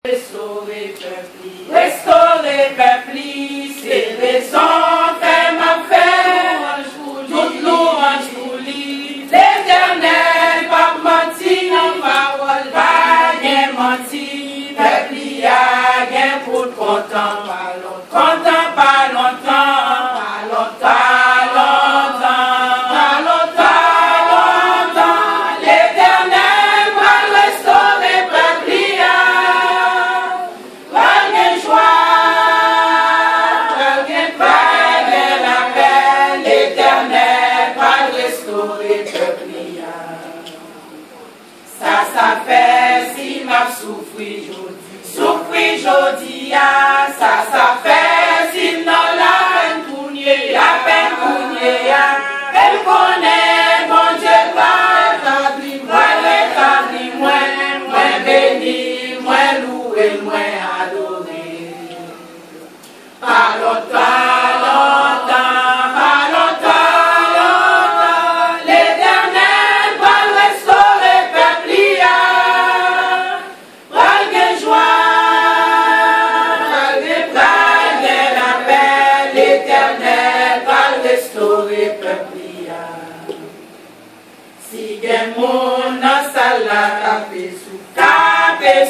Restaurer peuple, c'est raison fait ma fait, toute louange pour lui. L'Éternel pas menti, parole pas bien menti, peuple a bien pour content, content pas longtemps, pas longtemps. Ça fait si m'a souffri jodi, ça fait si non la peine cournier, elle connaît mon Dieu pas, rétabli moi béni, moi loué, moi adoré. Pas longtemps. Si gen moun nan sal la kape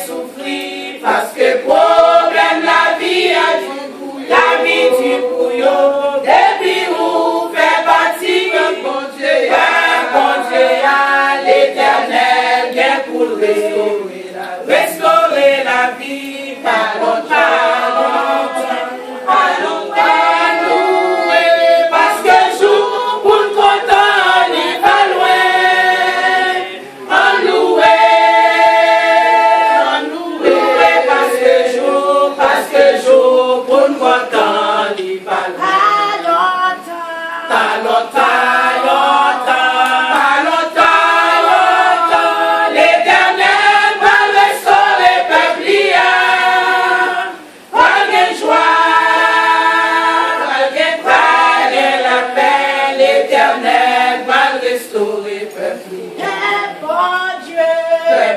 souffrir, parce que problème la vie du couillon, depuis ou fait bâtir, bon Dieu, l'Éternel vient pour restaurer la vie, pas longtemps.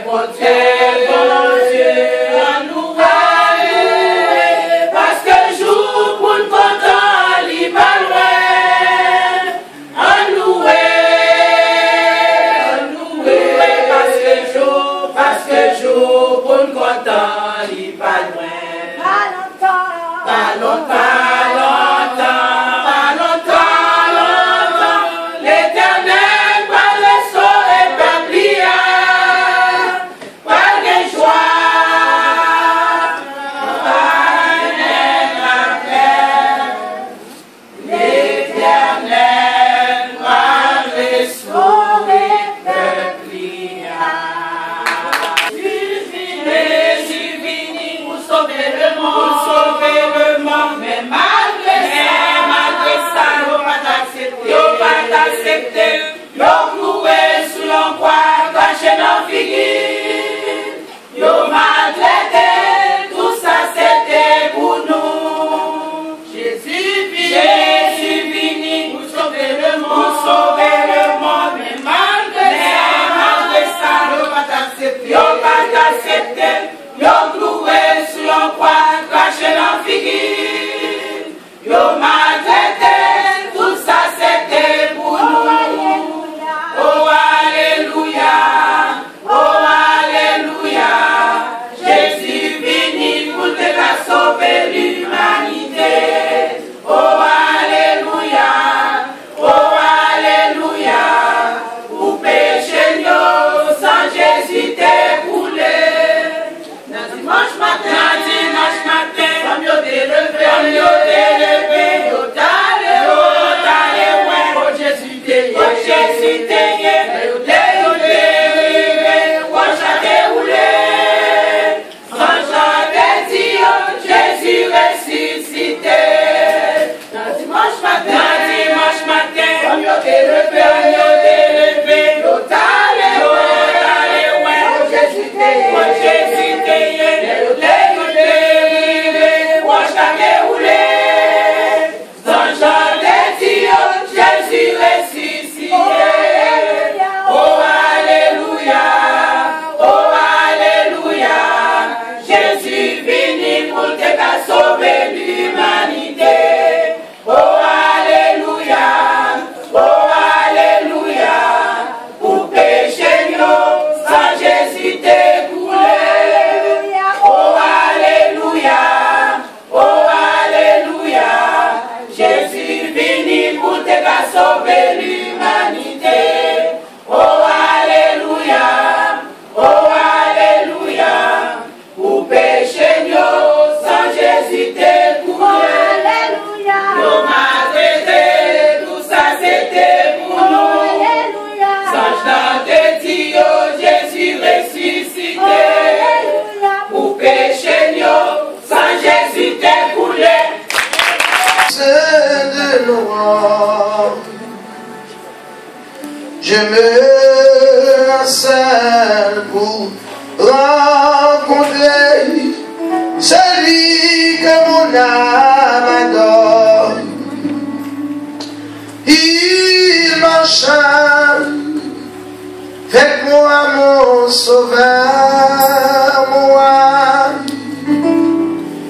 Bon Dieu, loué, parce que jour pour nous content, il pas loin. Loué, parce que jour pour nous content, il pas loin. Pas longtemps. Yo cloué sous l'envoi, caché dans figure. Yo maltraité, tout ça c'était pour nous. Jésus vini pour sauver le monde. Mais malgré ça, yo pas accepté. Yo cloué sous l'envoi, caché dans figure. Yo maltraité, tout ça c'était pour nous. Oh Alléluia, Jésus vini pour te sauver l'humanité. Oh Alléluia, pour péché nous sans Jésus t'es coulé. Dans Jésus venu pour te sauver l'humanité. Oh Alléluia, pour péché nous, sans Jésus t'écouler. Oh Alléluia, Jésus venu pour te sauver l'humanité. Oh Alléluia, pour péché nous, sans Jésus t'écouler. Nous m'a traité, tout ça c'était pour nous. Sans chanter Dieu, Jésus ressuscité. Pour péché nous, sans Jésus t'écouler. C'est de l'horreur. Je me harcèle pour rencontrer celui que mon âme adore. Il m'enchante, faites-moi mon sauveur, moi.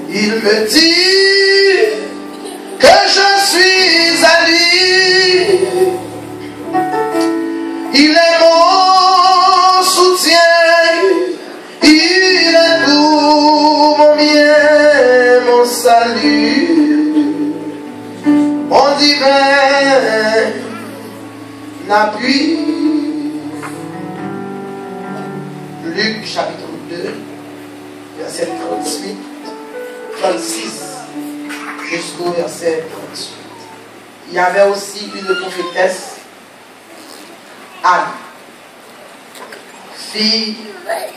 Il me dit que je suis à lui. Il est mon soutien, il est tout mon bien, mon salut, mon divin appui. Luc chapitre 2, verset 38, 36 jusqu'au verset 38. Il y avait aussi une prophétesse, Anne, fille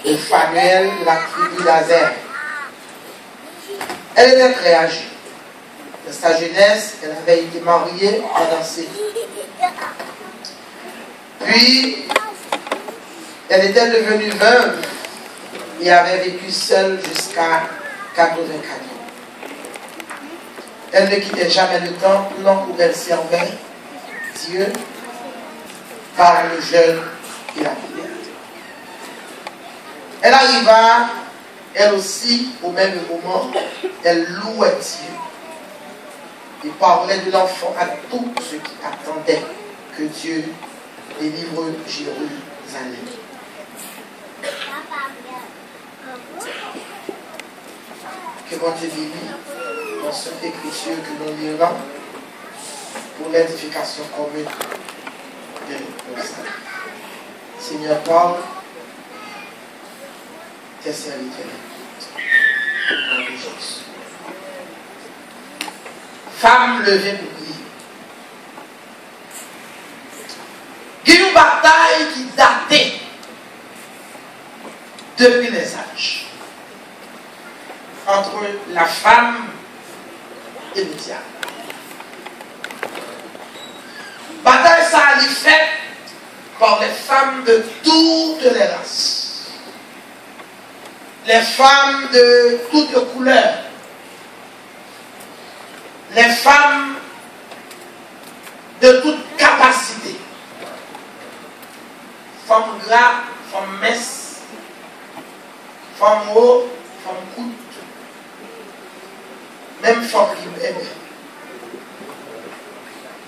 de Phanuel de la tribu d'Azer. Elle était très âgée. Dans sa jeunesse, elle avait été mariée pendant 7 ans. Puis, elle était devenue veuve et avait vécu seule jusqu'à 84 ans. Elle ne quittait jamais le temple, non, où elle servait Dieu par le jeûne et la prière. Elle arriva, elle aussi, au même moment, elle louait Dieu et parlait de l'enfant à tous ceux qui attendaient que Dieu délivre Jérusalem. Que bon Dieu bénisse dans cette écriture que nous lirons pour l'édification commune de nos saints. Seigneur, parle, tes serviteurs. Au nom de Jésus. Femme levée pour prier. Il y a une bataille qui datait depuis les âges entre la femme et le diable. Bataille ça a été faite par les femmes de toutes les races, les femmes de toutes couleurs, les femmes de toute capacité, femmes gras, femmes minces, femmes hautes, femmes courtes, même femmes qui bébent,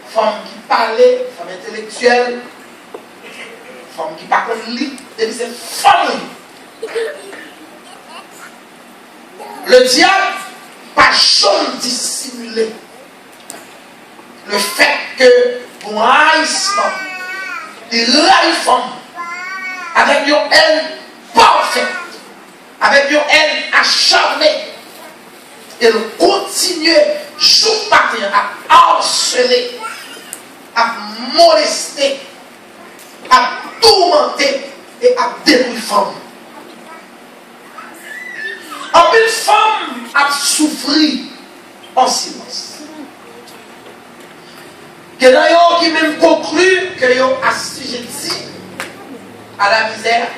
femmes qui parlaient, femmes intellectuelles, femmes qui parlent lit, c'est femmes. Le diable pas jamais dissimulé le fait que mon haïssement, des femmes avec une haine parfaite, avec une haine acharnée, et de continuer jour matin à harceler, à molester, à tourmenter et à détruire les femmes. En une femme a souffri en silence. Que d'ailleurs qui même conclut que yo assujetti à la misère,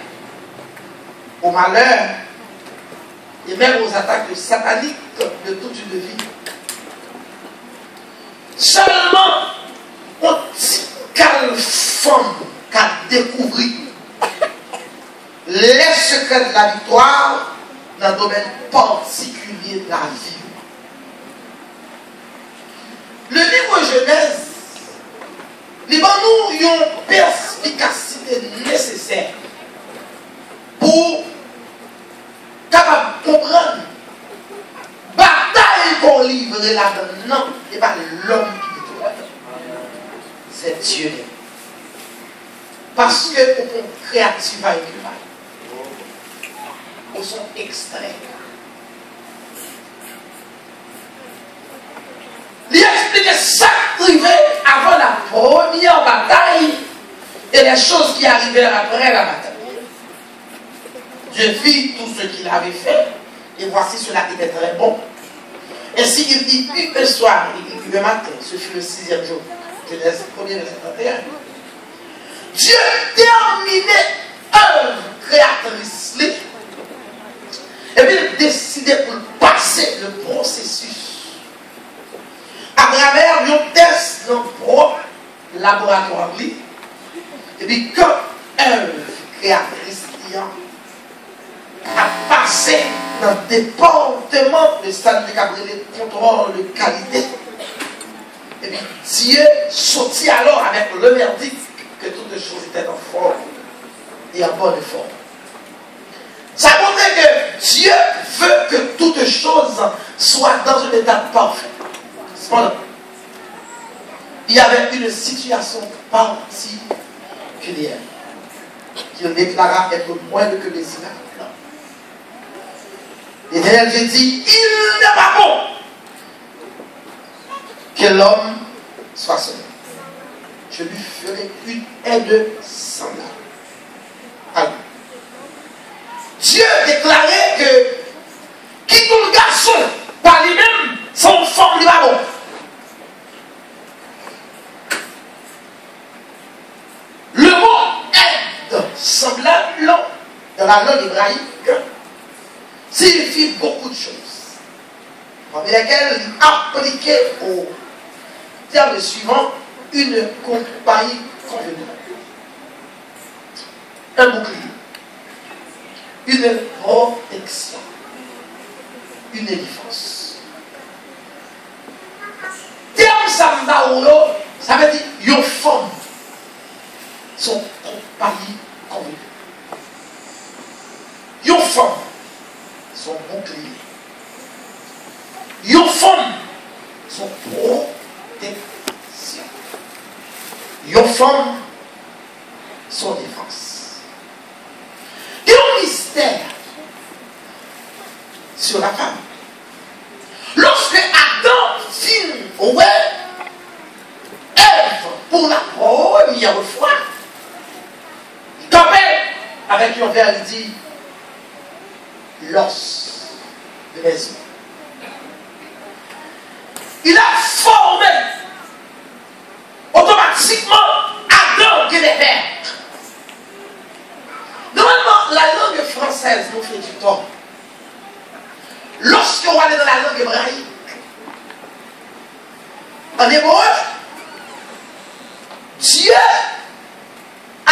au malheur et même aux attaques sataniques de toute une vie. Seulement on dit quelle femme qu'a découvert les secrets de la victoire dans le domaine particulier de la vie. Le livre Genèse, il va nous une perspicacité nécessaire pour capable comprendre bataille qu'on livre là-dedans, et pas l'homme qui est c'est Dieu. Parce que au fond créatif à écrivain, au son extrait. Il explique ça arrivé avant la première bataille et les choses qui arrivèrent après la bataille. Dieu fit tout ce qu'il avait fait et voici cela était très bon. Ainsi il dit le soir et le matin, ce fut le 6e jour. Genèse 1er verset 31. Dieu terminait œuvre créatrice et puis il décidait pour passer le processus à travers un test dans le propre laboratoire. Et puis quand œuvre créatrice a passé dans le département de Stanley Cabrel, contrôle de qualité, et puis Dieu sortit alors avec le verdict que toutes les choses étaient en forme et en bonne forme. Ça montre que Dieu veut que toutes choses soient dans un état parfait. Cependant, il y avait une situation particulière qu'il déclara être moins que désirable. L'Éternel Dieu dit, il n'est pas bon que l'homme soit seul. Je lui ferai une aide semblable. Alors, Dieu déclarait que qui tout le garçon par lui-même, son forme n'est pas bon. Le mot aide semblable dans la langue hébraïque signifie beaucoup de choses, parmi lesquelles il appliquait au terme suivant une compagnie convenable, un bouclier, une protection, une défense. Terme Sambaolo, ça veut dire une forme, son compagnie convenable. Une forme, son bouclier. Une forme, son protection. Une forme, son défense. Il y a un mystère sur la femme. Lorsque Adam filme Ève pour la première fois, il t'appelle avec un verre, il dit l'os de mes os. Il a formé automatiquement Adam qui est père. Normalement, la langue française nous fait du tort. Lorsque on est dans la langue hébraïque, en hébreu, Dieu a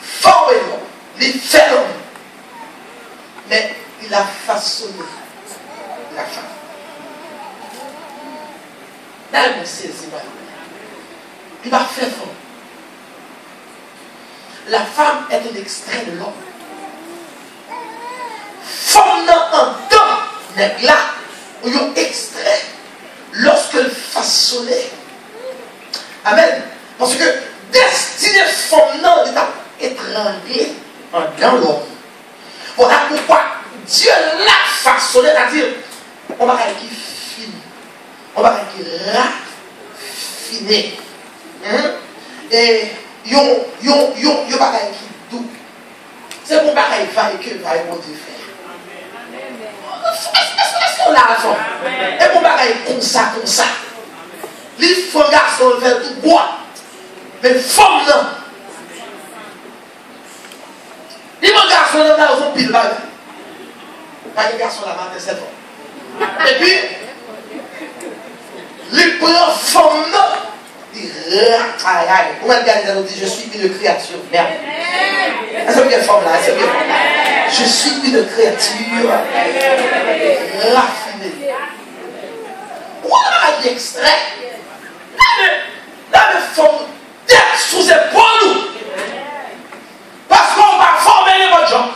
formé l'homme, il fait l'homme, mais il a façonné la femme. Là, on sait, il va faire fort. La femme est un extrait de l'homme. Femme en temps n'est là, où il y a un extrait lorsque le façonnait. Amen. Parce que destiné femme est étranglée dans l'homme. Voilà pourquoi Dieu l'a façonné, c'est-à-dire, on va qui fine, on va qui raffiné. Et yon bagaille qui doux. C'est mon bagaille va et que va et mon Dieu fait. Est-ce qu'on a raison? Et mon bagaille comme ça. Les femmes garçons veulent tout bois. Mais femmes non. Les garçons là, ils ont pile bagaille. Pas de garçons là-bas, c'est bon. Et puis, les premières femmes non. Vous m'avez dit, je suis une créature. Merde. Est-ce que vous femme là? Je suis une créature raffinée. Voilà l'extrait. Là, le fond d'être sous épaule. Parce qu'on va former les bonnes gens.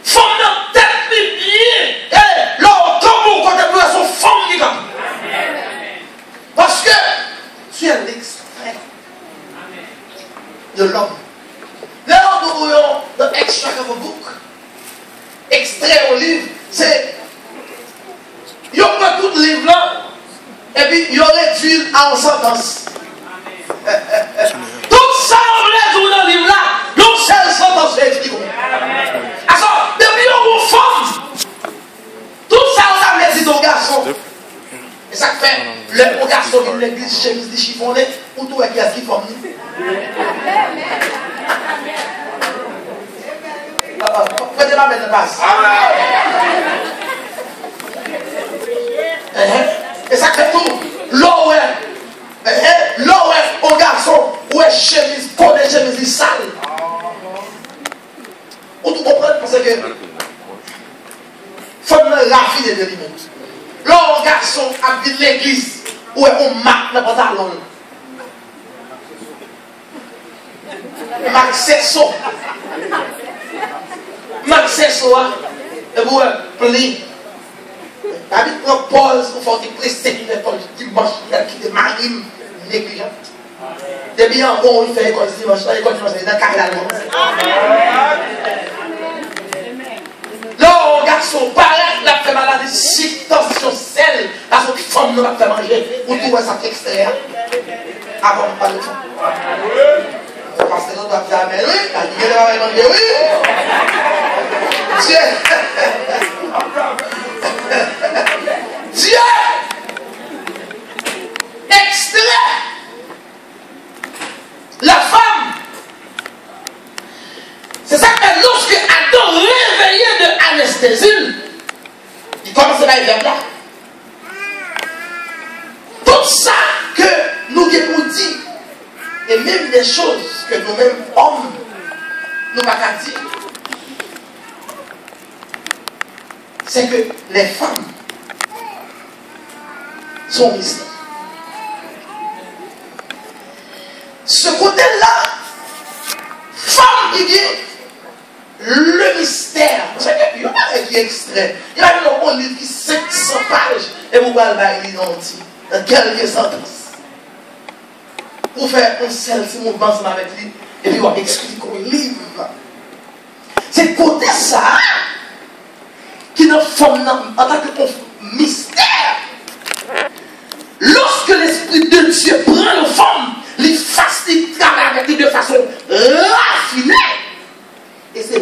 Forme notre tête, les pieds. Et leur tombeau, quand elle peut, son forme qui va. Parce que tu es l'extrait de l'homme. Là, nous voyons dans Extract of a Book. Extrait au livre, c'est. Il y a pas tout le livre là. Et puis, il y aurait réduit en sentence. Tout ça, on voulait dans le livre là. L'on seule sentence est écrit. Alors, depuis on vous forme. Tout ça, on a dit ton garçon. Et ça fait, le garçon qui est l'église, chemise de chiffonné, ou tout est qui forme. Faites ma mettre passe. Et ça fait tout. L'eau est au garçon, ou est chemise, pour les chemises sales. Ou tout comprendre parce que faut me raffiner de lui-même. L'eau garçon a vu l'église, ou est on marque le pantalon. M'accesso. Et vous plie. Avec une pause, il faut prester une dimanche qui est marine négligente. Depuis un bon, il fait école dimanche, l'école dimanche, il est dans le carré d'allemand. Là, garçon, paraît qu'il a fait maladie, si tension, sel, à son femme ne va pas manger, ou tout ça extrait. Avant, pas de temps. Parce que l'autre va faire amen, oui, il va manger, oui. Dieu! Dieu! Extrait! La femme! C'est ça que lorsque Adam réveillé de anesthésie, il commence à y là. Tout ça que nous avons dit, et même des choses que nous-mêmes, hommes, nous n'avons pas dire, c'est que les femmes sont ici. Ce côté-là, femme qui dit le mystère. Il y a un qui est extrait. Il y a un livre qui 500 pages et vous allez lire dans quelques sentences. Pour faire un seul mouvement avec lui et puis on va expliquer un livre. C'est côté ça qui nous forme en tant que mystère. Lorsque l'Esprit de Dieu prend nos formes, il travaille avec lui de façon raffinée. Et c'est